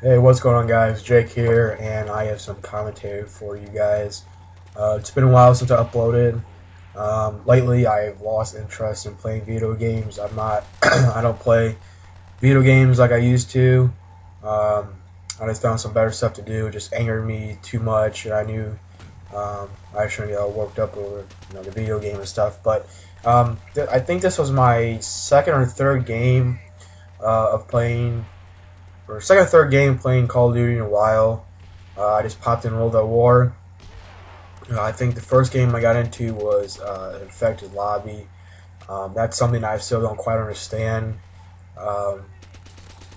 Hey, what's going on, guys? Jake here, and I have some commentary for you guys. It's been a while since I uploaded. Lately, I've lost interest in playing video games. I'm not, I don't play video games like I used to. Um, I just found some better stuff to do. It just angered me too much, and I knew I shouldn't get all worked up over the video game and stuff. But I think this was my second or third game of playing for second or third game playing Call of Duty in a while. I just popped in WaW. I think the first game I got into was Infected Lobby. That's something I still don't quite understand. Um,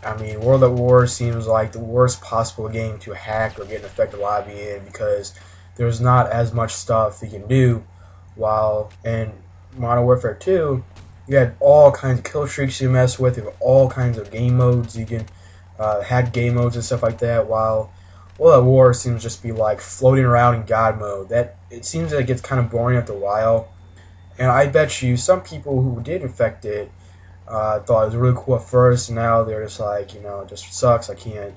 I mean, World at War seems like the worst possible game to hack or get an infected lobby in because there's not as much stuff you can do. While in Modern Warfare 2, you had all kinds of kill streaks you mess with, you have all kinds of game modes you can had game modes and stuff like that. While World at War seems just to be like floating around in God mode. That it seems like it gets kind of boring after a while. And I bet you some people who did infect it thought it was really cool at first, and now they're just like, it just sucks. I can't,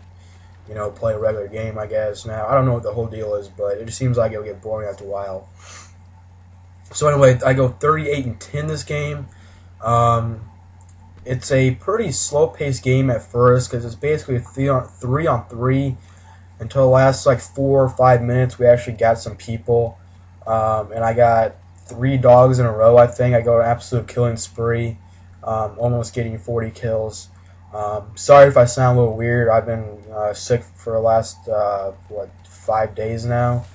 play a regular game, I guess. Now, I don't know what the whole deal is, but it just seems like it'll get boring after a while. So anyway, I go 38-10 this game. It's a pretty slow-paced game at first because it's basically a 3-on-3 until the last like 4 or 5 minutes. We actually got some people, and I got 3 dogs in a row. I think I go an absolute killing spree. Almost getting 40 kills. Sorry if I sound a little weird. I've been sick for the last 5 days now.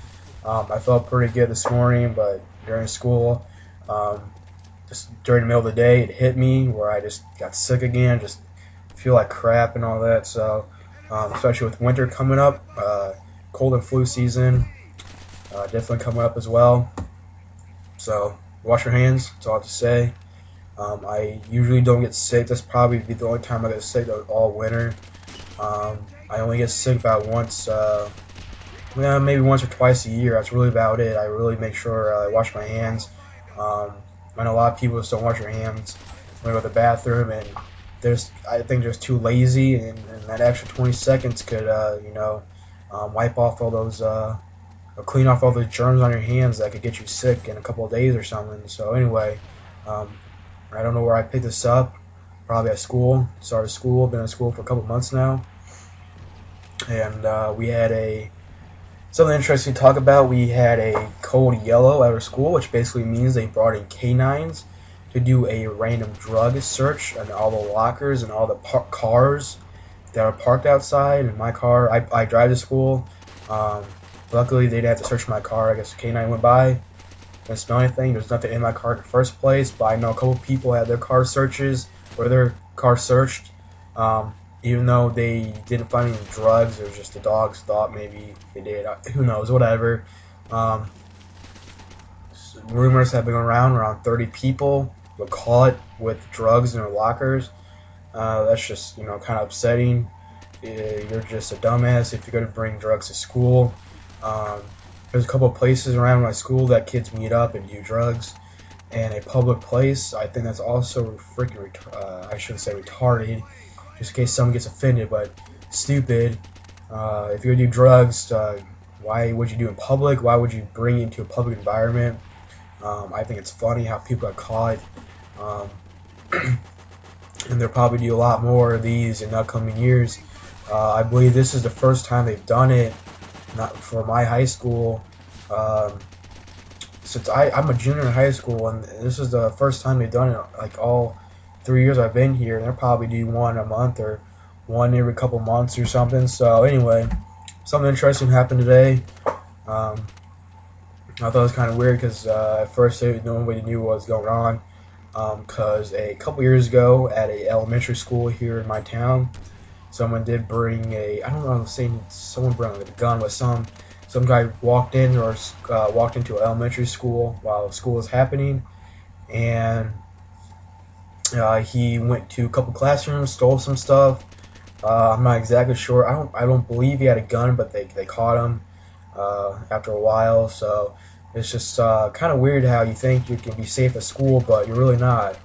I felt pretty good this morning, but during school, just during the middle of the day, it hit me where I just got sick again. Just feel like crap and all that. So, especially with winter coming up, cold and flu season definitely coming up as well. So, wash your hands. That's all I have to say. I usually don't get sick. That's probably the only time I get sick all winter. I only get sick about once, maybe once or twice a year. That's really about it. I really make sure I wash my hands. I know a lot of people just don't wash their hands when they go to the bathroom, and I think they're just too lazy, and that extra 20 seconds could, wipe off all those, or clean off all the germs on your hands that could get you sick in a couple of days or something. So anyway, I don't know where I picked this up. Probably at school. Started school. Been at school for a couple months now. And we had something interesting to talk about. We had a code yellow at our school, which basically means they brought in canines to do a random drug search on all the lockers and all the cars that are parked outside. In my car, I drive to school. Luckily, they didn't have to search my car. I guess the canine went by. Didn't smell anything. There's nothing in my car in the first place, but I know a couple people had their car searches or their car searched, even though they didn't find any drugs. It was just the dogs thought maybe they did. Who knows? Whatever. Rumors have been around 30 people were caught with drugs in their lockers. That's just kind of upsetting. You're just a dumbass if you're going to bring drugs to school. There's a couple of places around my school that kids meet up and do drugs, and a public place. I think that's also freaking I shouldn't say retarded, just in case someone gets offended, but stupid. If you're gonna do drugs, why would you do it in public? Why would you bring it into a public environment? I think it's funny how people got caught, and they'll probably do a lot more of these in the upcoming years. I believe this is the first time they've done it. Not for my high school, since I'm a junior in high school, and this is the first time they've done it. Like all 3 years I've been here, and they'll probably do one a month or one every couple months or something. So anyway, something interesting happened today. I thought it was kind of weird because at first nobody knew what was going on. Because a couple years ago at a elementary school here in my town, someone did bring I don't know, I'm saying someone brought a gun with some guy walked into an elementary school while school was happening, and he went to a couple classrooms, stole some stuff. I'm not exactly sure. I don't believe he had a gun, but they caught him after a while. So it's just kind of weird how you think you can be safe at school, but you're really not.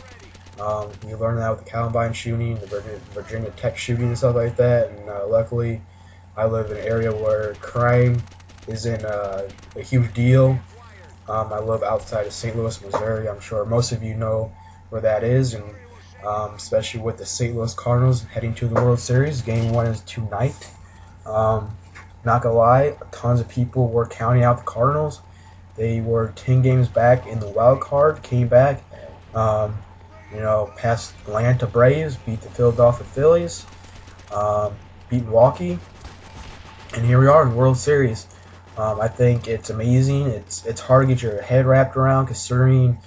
We learned that with the Columbine shooting, the Virginia Tech shooting and stuff like that, and luckily I live in an area where crime isn't a huge deal. I live outside of St. Louis, Missouri. I'm sure most of you know where that is, and especially with the St. Louis Cardinals heading to the World Series. Game 1 is tonight. Um, Not gonna lie, tons of people were counting out the Cardinals. They were 10 games back in the wild card, came back, past Atlanta Braves, beat the Philadelphia Phillies, beat Milwaukee, and here we are in the World Series. I think it's amazing. It's hard to get your head wrapped around, considering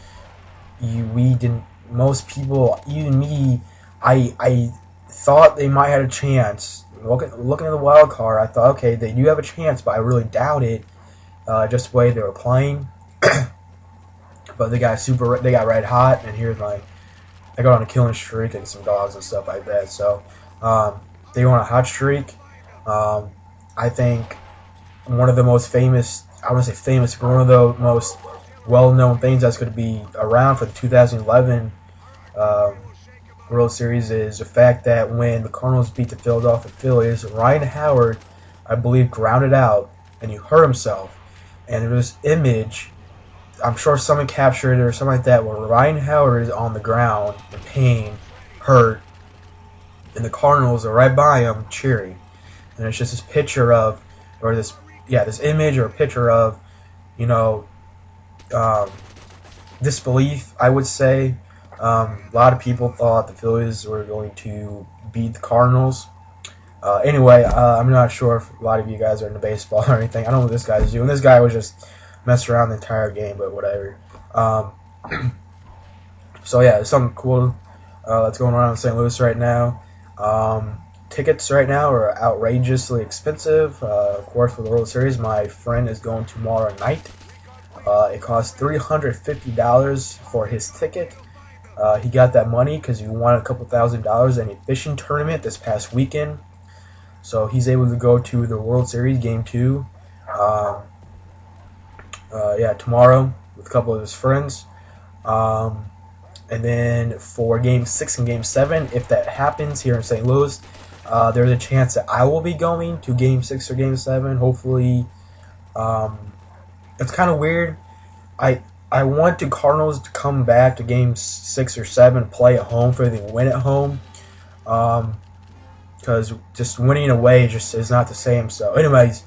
we didn't. Most people, even me, I thought they might have a chance. Looking at the wild card, I thought, okay, they do have a chance, but I really doubt it. Just the way they were playing, but they got red hot, and here's they got on a killing streak and some dogs and stuff like that. So they were on a hot streak. I think one of the most famous, I wouldn't say famous, but one of the most well-known things that's going to be around for the 2011 World Series is the fact that when the Cardinals beat the Philadelphia Phillies, Ryan Howard, I believe, grounded out and he hurt himself. And there was this image, I'm sure someone captured it or something like that, where Ryan Howard is on the ground in pain, hurt, and the Cardinals are right by him cheering. And it's just this picture of, or this image or picture of, disbelief, I would say. A lot of people thought the Phillies were going to beat the Cardinals. Anyway, I'm not sure if a lot of you guys are into baseball or anything. I don't know what this guy's doing. This guy was just messing around the entire game, but whatever. So yeah, there's something cool that's going on in St. Louis right now. Tickets right now are outrageously expensive. Of course, for the World Series, my friend is going tomorrow night. It costs $350 for his ticket. He got that money because he won a couple $1,000s in a fishing tournament this past weekend. So he's able to go to the World Series Game 2 tomorrow with a couple of his friends. And then for Game 6 and Game 7, if that happens here in St. Louis, there's a chance that I will be going to Game 6 or Game 7. Hopefully, it's kind of weird. I want the Cardinals to come back to Game 6 or 7, play at home for the win at home. Because just winning away just is not the same. So anyways,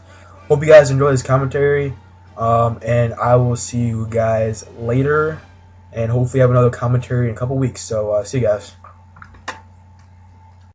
hope you guys enjoy this commentary. And I will see you guys later. And hopefully have another commentary in a couple weeks. So see you guys.